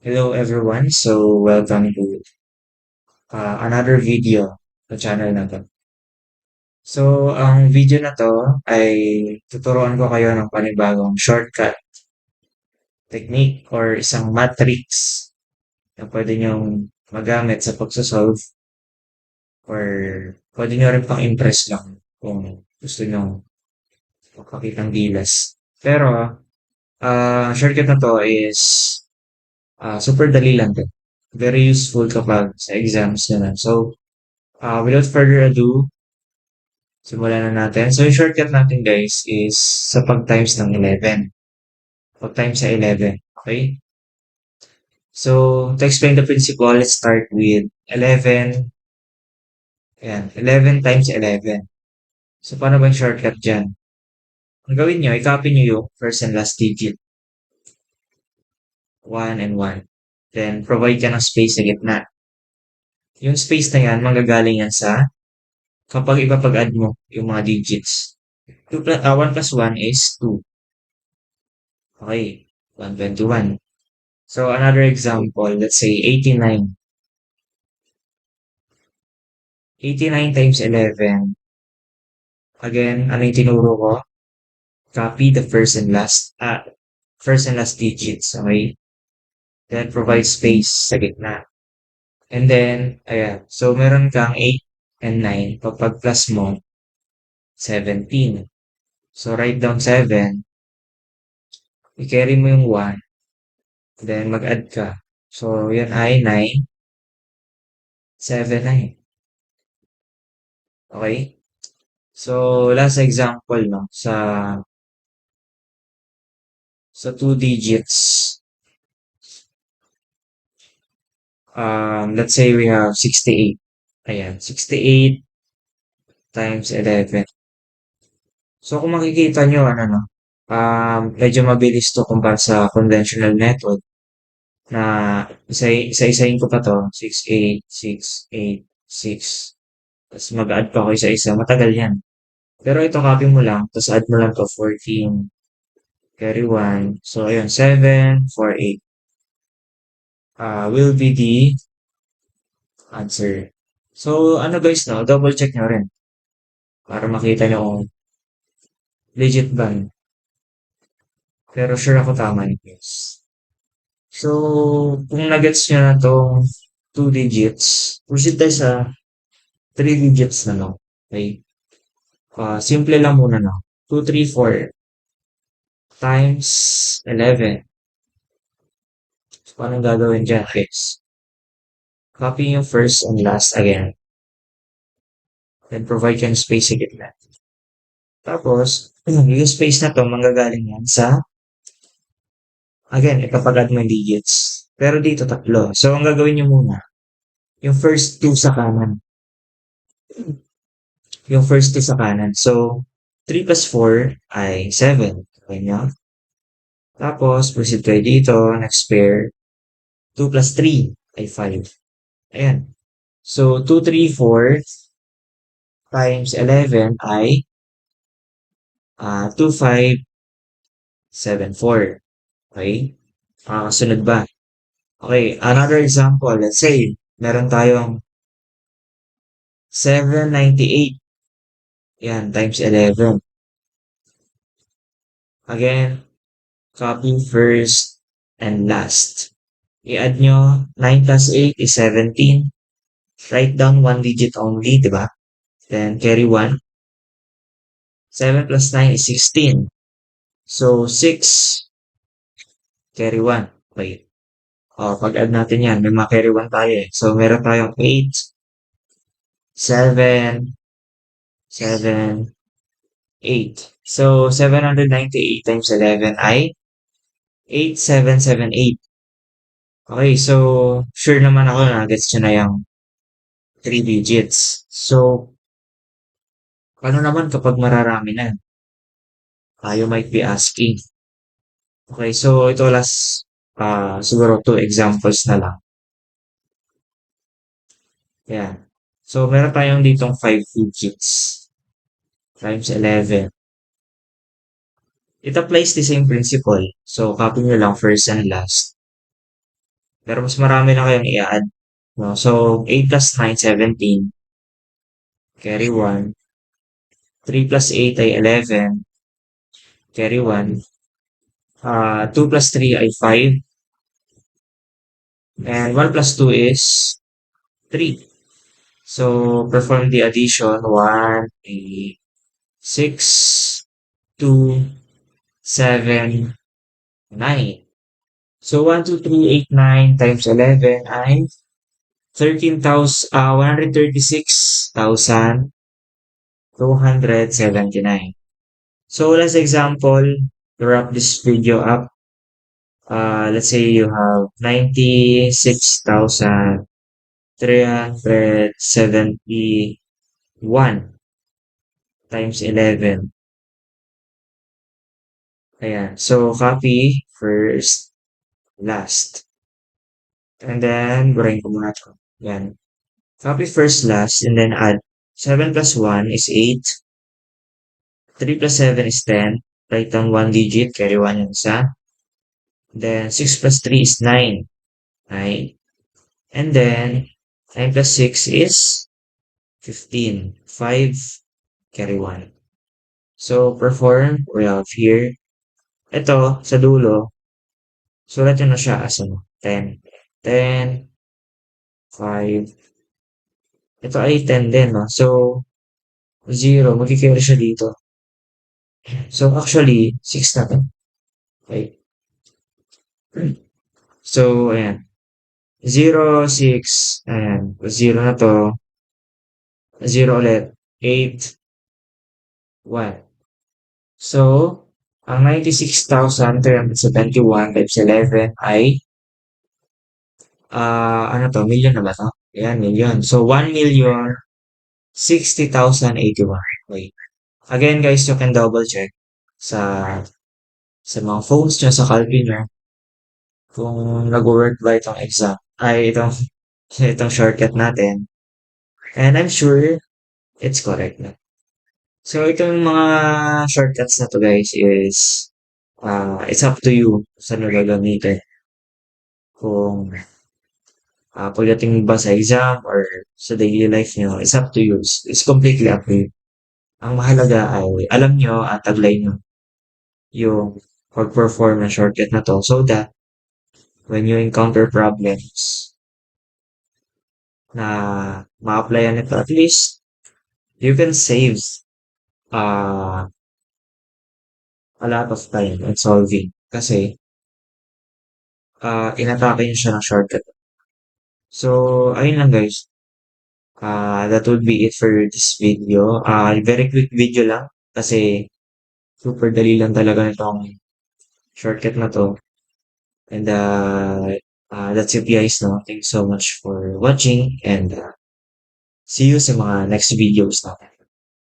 Hello everyone. So welcome to another video sa channel na to. So ang video na to ay tuturuan ko kayo ng panibagong shortcut technique or isang matrix na pwede nyong magamit sa pagsasolve or pwede nyo rin pang impress lang kung gusto nyo magpakitang gilas. Pero shortcut na to is super dali lang din. Very useful kapag sa exams na. So without further ado, simulan na natin. So, yung shortcut natin guys is sa pag-times ng 11. Pag-times sa 11. Okay? So, to explain the principle, let's start with 11. Ayan, 11 times 11. So, paano ba yung shortcut dyan? Ang gawin nyo, i-copy nyo yung first and last digit. 1 and 1. Then, provide ka ng space sa gitna. Yung space na yan, manggagaling yan sa kapag ipapag-add mo yung mga digits. 1 plus 1 is 2. Okay, 121. So another example, let's say 89. 89 times 11. Again, ano yung tinuro ko? Copy the first and last digits, okay? Then provide space sa gitna. And then, ayan. So meron kang 8 and 9. Pag plus mo, 17. So write down 7. I-carry mo yung 1. Then mag-add ka. So yan ay 9, 7, 9. Okay? So last example, no? Sa 2 digits, let's say we have 68. Ayan, 68 times 11. So kung makikita nyo, ano no, medyo mabilis to kumpara sa conventional method na isa-isahin ko pa to, 68, 6, 8, 6. Tapos mag-add pa ako isa-isa. Matagal yan. Pero ito, copy mo lang, tapos add mo lang to 14, carry 1. So ayun, 7, 4, 8. Will be the answer. So ano guys, no, double check nyo rin para makita nyo kung legit ba. Pero sure ako tama yun, guys. So, kung nagets nyo na tong 2 digits, proceed tayo sa 3 digits na lang. Okay? Simple lang muna no. 2, 3, 4 times 11. So, paano gagawin dyan, guys? Copy yung first and last again. Then provide yung space sa gitna. Tapos, yung space na to, manggagaling yan sa, again, ipapag-add mo yung digits. Pero dito, tatlo. So, ang gagawin nyo muna, yung first two sa kanan. Yung first two sa kanan. So, 3 plus 4 ay 7. Okay nyo? Tapos, proceed kayo dito. Next pair. 2 plus 3 ay 5. Ayan. So, 2, 3, 4 times 11 ay 2, 5, 7, 4. Okay? Kasunod ba? Okay, another example. Let's say, meron tayong 798. Yan, times 11. Again, copy first and last. I-add nyo, 9 plus 8 is 17. Write down one digit only, di ba? Then carry 1. 7 plus 9 is 16. So, 6, carry 1. Wait. Pag-add natin yan, may carry 1 tayo eh. So, meron tayong 8, 7, 7, 8. So, 798 times 11 ay 8778. Okay, so, sure naman ako na gets nyo na yung 3 digits. So, paano naman kapag mararami na? You might be asking. Okay, so ito last, siguro 2 examples na lang. Yan. So, meron tayong ditong 5 digits times 11. It applies the same principle. So, copy nyo lang first and last. Pero mas marami na kayong i-add. No? So, 8 plus 9, 17. Carry 1. 3 plus 8 ay 11. Carry 1. 2 plus 3 ay 5. And 1 plus 2 is 3. So, perform the addition. 1, 3, 6, 2, 7, 9. So, 1, 2, 3, 8, 9 times 11 ay 136,279. So, let's example, to wrap this video up. Let's say you have 96,371 times 11. Ayan. So, copy first, last. And then, burahin ko muna ito. Ayan. Copy first, last, and then add. 7 plus 1 is 8. 3 plus 7 is 10. Write down 1 digit, carry 1 yung isa. Then, 6 plus 3 is 9. Right? And then, 9 plus 6 is 15. 5, carry 1. So, perform, we have here. Ito, sa dulo, sulat nyo na siya as 10. 10, 5. Ito ay 10 din, no? So, 0, magkikarry siya dito. So, actually, 6 na to. Okay. So, ayan. 0, 6, ayan. 0 na to. 0 ulit. 8, 1. So, ang 96,371 times 11 ay, ano to, million na ba to? Ayan, million. So, 1,060,081. Okay. Again, guys, you can double check sa mga phones nyo, sa Calpin nyo, kung nag-work ba itong exam, ay itong shortcut natin. And I'm sure it's correct na. So, itong mga shortcuts na to, guys, is it's up to you saan nyo gagamitin. Kung pagdating ba sa exam or sa daily life nyo, it's up to you. It's completely up to you. Ang mahalaga ay alam nyo at taglay nyo yung pag-perform ng shortcut na to so that when you encounter problems na ma-applyan nito, at least you can save uh, a lot of time in solving. Kasi inatake nyo siya ng shortcut. So, ayun lang guys. That would be it for this video. Very quick video lang kasi super dali lang talaga nitong shortcut na to. And that's it guys, no? Thanks so much for watching and see you sa mga next videos natin.